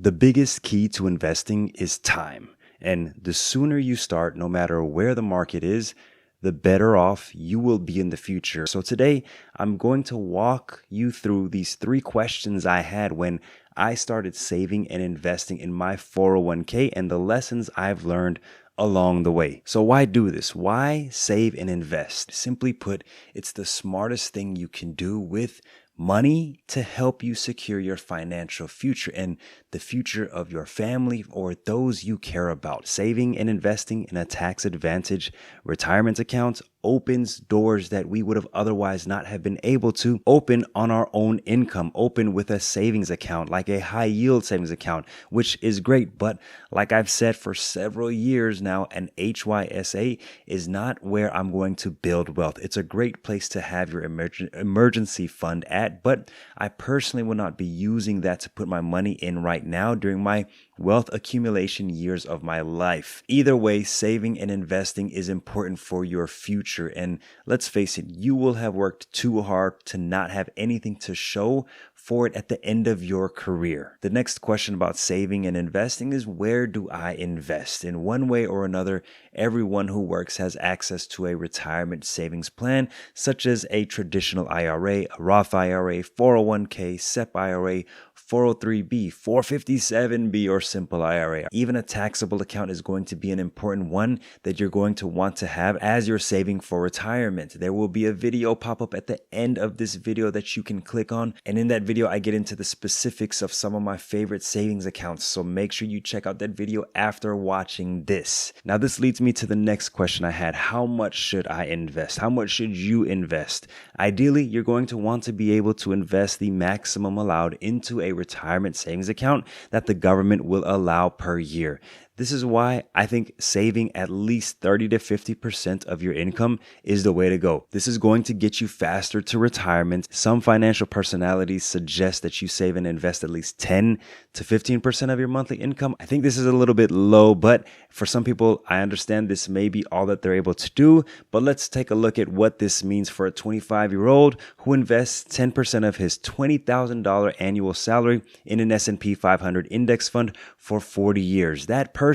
The biggest key to investing is time. And the sooner you start, no matter where the market is, the better off you will be in the future. So today, I'm going to walk you through these three questions I had when I started saving and investing in my 401k and the lessons I've learned along the way. So why do this? Why save and invest? Simply put, it's the smartest thing you can do with money to help you secure your financial future and the future of your family or those you care about. Saving and investing in a tax advantage retirement account opens doors that we would have otherwise not have been able to open on our own income, open with a savings account, like a high yield savings account, which is great. But like I've said for several years now, an HYSA is not where I'm going to build wealth. It's a great place to have your emergency fund at, but I personally will not be using that to put my money in right now during my wealth accumulation years of my life. Either way, saving and investing is important for your future. And let's face it, you will have worked too hard to not have anything to show for it at the end of your career. The next question about saving and investing is, where do I invest? In one way or another, everyone who works has access to a retirement savings plan, such as a traditional IRA, a Roth IRA, 401k, SEP IRA, 403b, 457b, or simple IRA. Even a taxable account is going to be an important one that you're going to want to have as you're saving for retirement. There will be a video pop up at the end of this video that you can click on. And in that video, I get into the specifics of some of my favorite savings accounts. So make sure you check out that video after watching this. Now, this leads me to the next question I had. How much should I invest? How much should you invest? Ideally, you're going to want to be able to invest the maximum allowed into a retirement savings account that the government will allow per year. This is why I think saving at least 30 to 50% of your income is the way to go. This is going to get you faster to retirement. Some financial personalities suggest that you save and invest at least 10 to 15% of your monthly income. I think this is a little bit low, but for some people, I understand this may be all that they're able to do. But let's take a look at what this means for a 25-year-old who invests 10% of his $20,000 annual salary in an S&P 500 index fund for 40 years. That person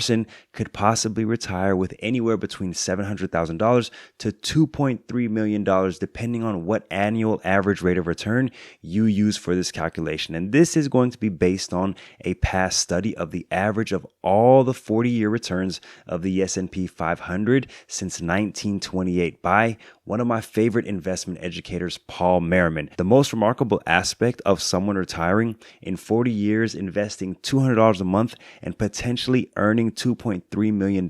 could possibly retire with anywhere between $700,000 to $2.3 million, depending on what annual average rate of return you use for this calculation. And this is going to be based on a past study of the average of all the 40-year returns of the S&P 500 since 1928 by one of my favorite investment educators, Paul Merriman. The most remarkable aspect of someone retiring in 40 years, investing $200 a month and potentially earning $2.3 million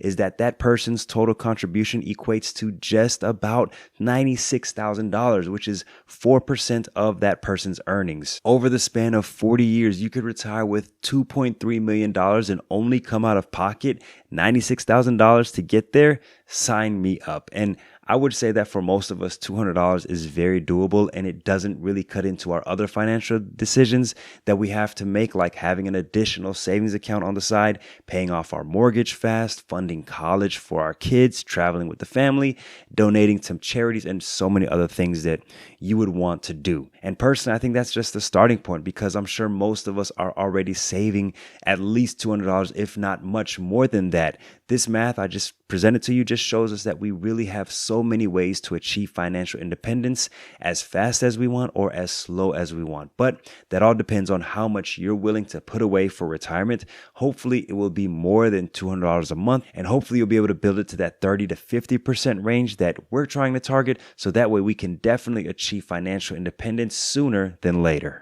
is that person's total contribution equates to just about $96,000, which is 4% of that person's earnings. Over the span of 40 years, you could retire with $2.3 million and only come out of pocket $96,000 to get there. Sign me up. And I would say that for most of us, $200 is very doable, and it doesn't really cut into our other financial decisions that we have to make, like having an additional savings account on the side, paying off our mortgage fast, funding college for our kids, traveling with the family, donating to charities, and so many other things that you would want to do. And personally, I think that's just the starting point, because I'm sure most of us are already saving at least $200, if not much more than that. This math I just presented to you just shows us that we really have so many ways to achieve financial independence as fast as we want or as slow as we want. But that all depends on how much you're willing to put away for retirement. Hopefully it will be more than $200 a month, and hopefully you'll be able to build it to that 30 to 50% range that we're trying to target, so that way we can definitely achieve financial independence sooner than later.